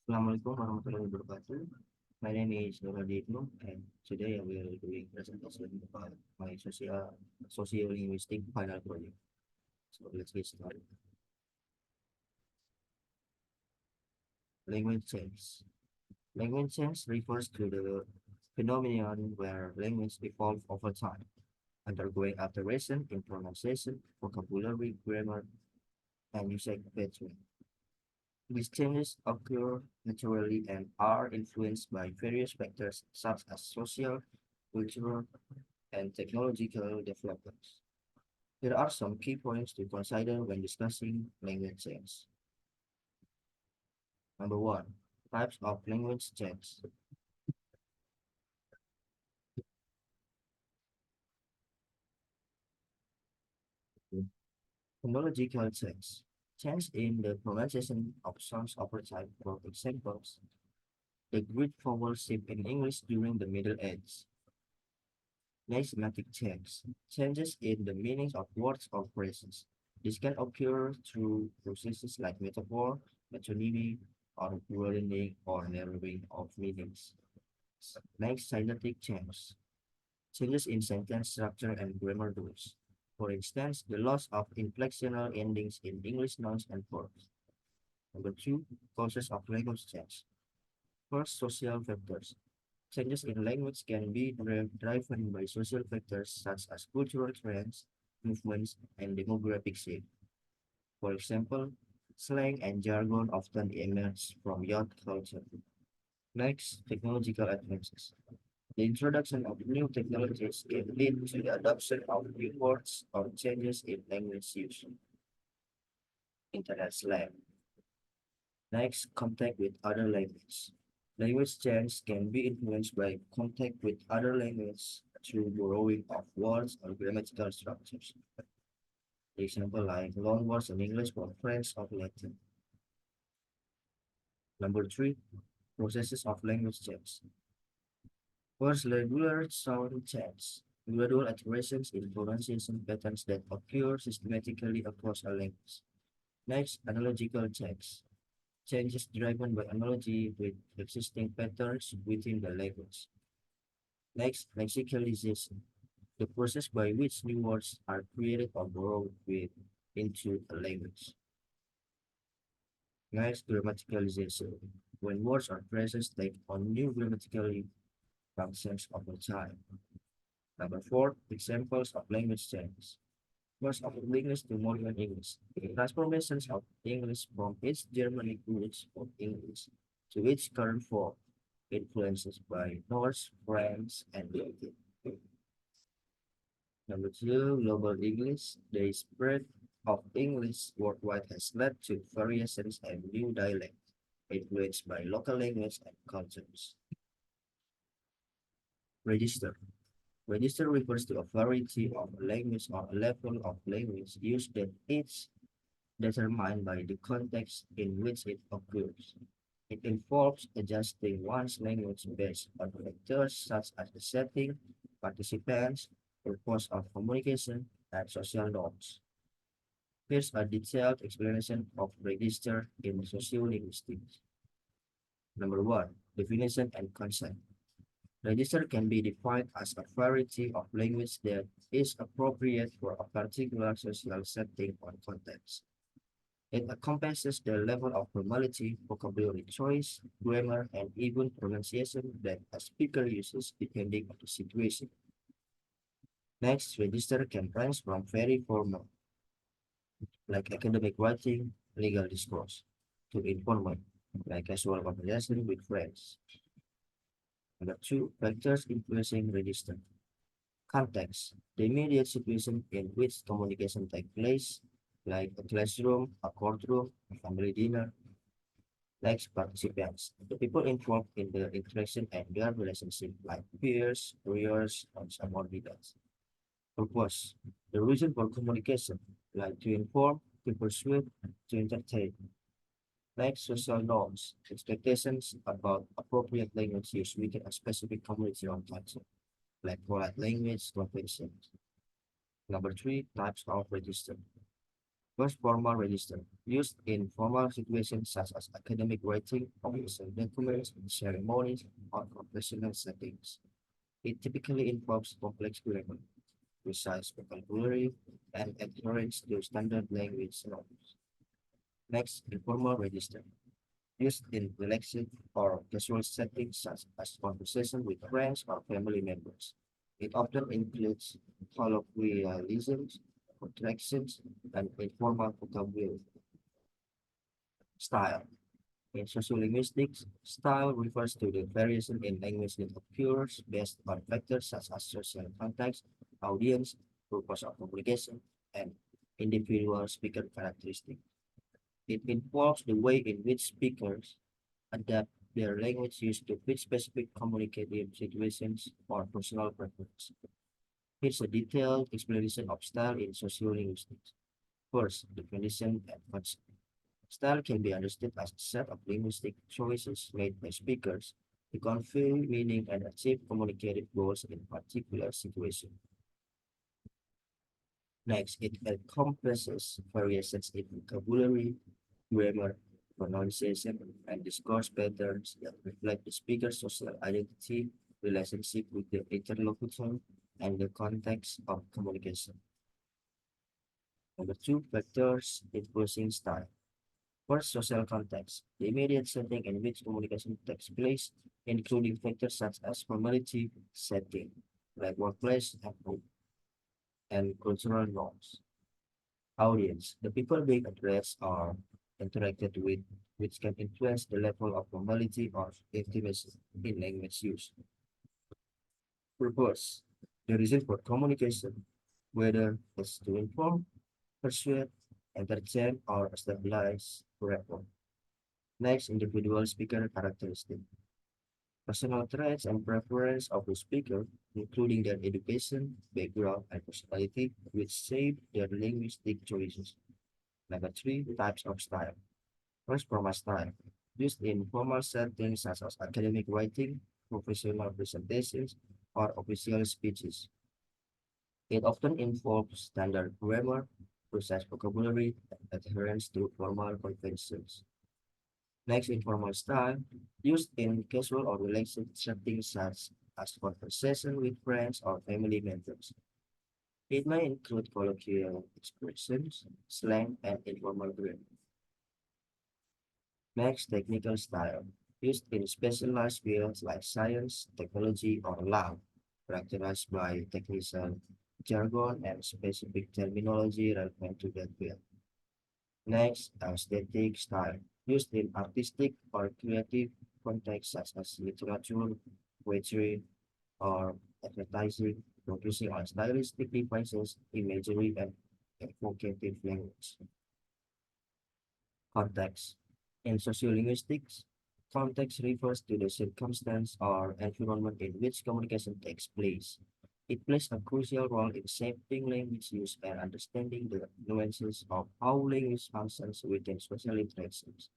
Assalamualaikum warahmatullahi wabarakatuh. My name is Nurhaditno, and today I will doing presentation about my sociolinguistic final project. So let's get started. Language change. Language change refers to the phenomenon where language evolves over time, undergoing alteration in pronunciation, vocabulary, grammar, and usage pattern. These changes occur naturally and are influenced by various factors such as social, cultural, and technological developments. There are some key points to consider when discussing language change. Number one, types of language change. Phonological change. Change in the pronunciation of sounds over time. For examples, the Greek vowel shift in English during the Middle Ages. Semantic change. Changes in the meanings of words or phrases. This can occur through processes like metaphor, metonymy, or broadening or narrowing of meanings. Next, syntactic change. Changes in sentence structure and grammar rules. For instance, the loss of inflectional endings in English nouns and verbs. Number two, causes of language change. First, social factors. Changes in language can be driven by social factors such as cultural trends, movements, and demographic shift. For example, slang and jargon often emerge from youth culture. Next, technological advances. The introduction of new technologies can lead to the adoption of new words or changes in language use. Internet slang. Next, contact with other language. Language change can be influenced by contact with other language through borrowing of words or grammatical structures. For example, like loan words in English from French or Latin. Number three, processes of language change. First, regular sound change. Gradual alterations in pronunciation patterns that occur systematically across a language. Next, analogical change. Changes driven by analogy with existing patterns within the language. Next, lexicalization, the process by which new words are created or borrowed into a language. Next, grammaticalization, when words or phrases take on new grammatical functions over time. Number four, examples of language change. First, of English to modern English. The transformations of English from its Germanic roots of English to its current form, influences by Norse, French, and Latin. Number two, global English. The spread of English worldwide has led to variations and new dialects influenced by local language and cultures. Register. Register refers to a variety of language or a level of language used that is determined by the context in which it occurs. It involves adjusting one's language based on factors such as the setting, participants, purpose of communication, and social norms. Here's a detailed explanation of register in sociolinguistics. Number one, definition and concept. Register can be defined as a variety of language that is appropriate for a particular social setting or context. It encompasses the level of formality, vocabulary choice, grammar, and even pronunciation that a speaker uses depending on the situation. Next, register can range from very formal, like academic writing, legal discourse, to informal, like casual conversation with friends. Number two, factors influencing register. Context, the immediate situation in which communication takes place, like a classroom, a courtroom, a family dinner. Next, participants, the people involved in the interaction and their relationship, like peers, careers, and subordinates. Purpose, the reason for communication, like to inform, to persuade, to entertain. Next, social norms, expectations about appropriate language use within a specific community or culture, like polite language conventions. Number three, types of register. First, formal register, used in formal situations such as academic writing, official documents, ceremonies, or professional settings. It typically involves complex grammar, precise vocabulary, and adherence to standard language norms. Next, informal register, used in relaxed or casual settings such as conversation with friends or family members. It often includes colloquialisms, contractions, and informal vocabulary. Style. In sociolinguistics, style refers to the variation in language that occurs based on factors such as social context, audience, purpose of communication, and individual speaker characteristics. It involves the way in which speakers adapt their language use to fit specific communicative situations or personal preference. Here's a detailed explanation of style in sociolinguistics. First, definition and concept. Style can be understood as a set of linguistic choices made by speakers to convey meaning and achieve communicative goals in particular situation. Next, it encompasses variations in vocabulary, grammar, pronunciation, and discourse patterns that reflect the speaker's social identity, relationship with the interlocutor, and the context of communication. Number two, factors influencing style. First, social context, the immediate setting in which communication takes place, including factors such as formality, setting, like workplace and home, and cultural norms. Audience, the people being addressed or interacted with, which can influence the level of formality or intimacy in language use. Purpose, the reason for communication, whether it's to inform, persuade, entertain, or stabilize rapport. Next, individual speaker characteristic. Personal traits and preference of the speaker, including their education, background, and personality, which shape their linguistic choices. Number three, types of style. First, formal style, used in formal settings such as academic writing, professional presentations, or official speeches. It often involves standard grammar, precise vocabulary, and adherence to formal conventions. Next, informal style, used in casual or relaxed settings such as conversation with friends or family members. It may include colloquial expressions, slang, and informal grammar. Next, technical style, used in specialized fields like science, technology, or law, characterized by technical jargon and specific terminology relevant to that field. Next, aesthetic style, used in artistic or creative contexts such as literature, poetry, or advertising, focusing on stylistic devices, imagery, and evocative language. Context. In sociolinguistics, context refers to the circumstance or environment in which communication takes place. It plays a crucial role in shaping language use and understanding the nuances of how language functions within social interactions.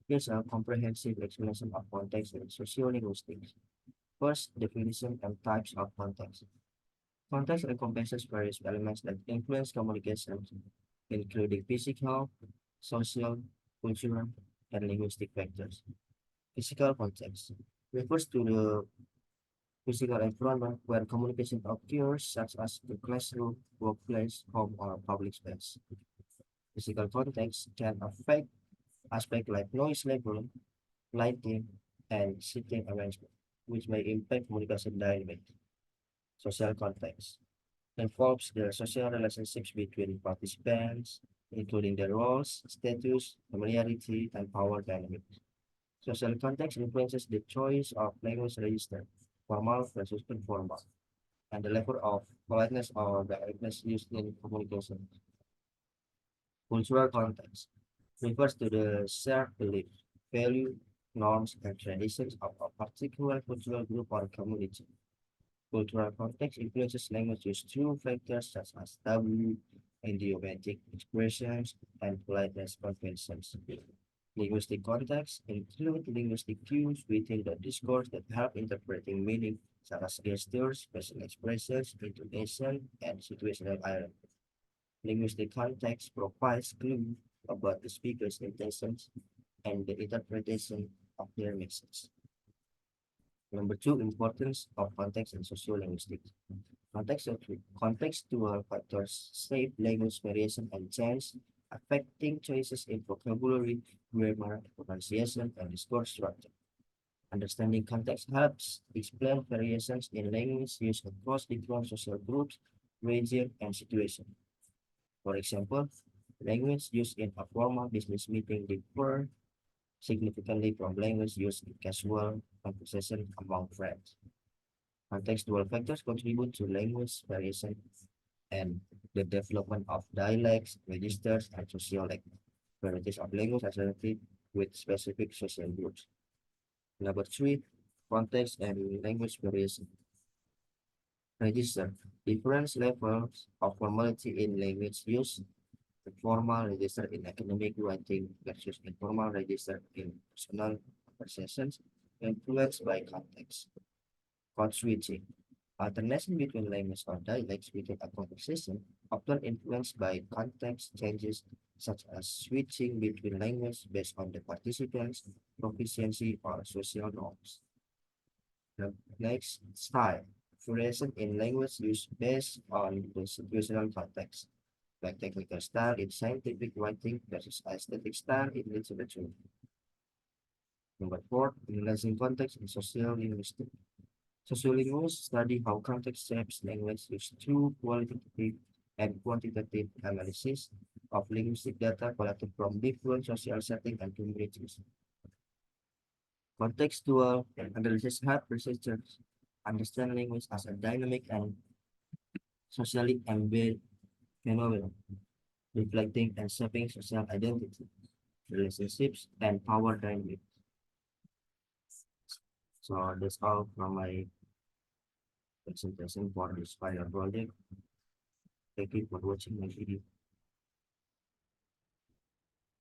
Here's a comprehensive explanation of context in sociolinguistics. First, definition and types of context. Context encompasses various elements that influence communication, including physical, social, cultural, and linguistic factors. Physical context refers to the physical environment where communication occurs, such as the classroom, workplace, home, or public space. Physical context can affect aspects like noise level, lighting, and seating arrangement, which may impact communication dynamics. Social context involves the social relationships between participants, including their roles, status, familiarity, and power dynamics. Social context influences the choice of language register, formal versus informal, and the level of politeness or directness used in communication. Cultural context refers to the shared belief, value, norms, and traditions of a particular cultural group or community. Cultural context influences language use through factors such as taboo, idiomatic expressions, and politeness conventions. Linguistic contexts include linguistic cues within the discourse that help interpreting meaning, such as gestures, facial expressions, intonation, and situational irony. Linguistic context provides clue about the speaker's intentions and the interpretation of their message. Number two, importance of context in sociolinguistics. Contextual factors shape language variation and change, affecting choices in vocabulary, grammar, pronunciation, and discourse structure. Understanding context helps explain variations in language use across different social groups, regions, and situations. For example, language used in a formal business meeting differ significantly from language used in casual conversation among friends. Contextual factors contribute to language variation and the development of dialects, registers, and social varieties of language associated with specific social groups. Number three, context and language variation. Register. Different levels of formality in language use. The formal register in academic writing versus informal register in personal conversations influenced by context. Code switching. Alternation between language or dialects within a conversation often influenced by context changes such as switching between language based on the participants' proficiency or social norms. The next style. Variation in language use based on the situational context, like technical style in scientific writing versus aesthetic style in literature. Number four, analyzing context in social linguistics. Sociolinguists study how context shapes language use through qualitative and quantitative analysis of linguistic data collected from different social settings and communities. Contextual analysis help researchers understand language as a dynamic and socially embedded phenomenon, reflecting and shaping social identity, relationships, and power dynamics. So that's all from my presentation for this final project. Thank you for watching my video.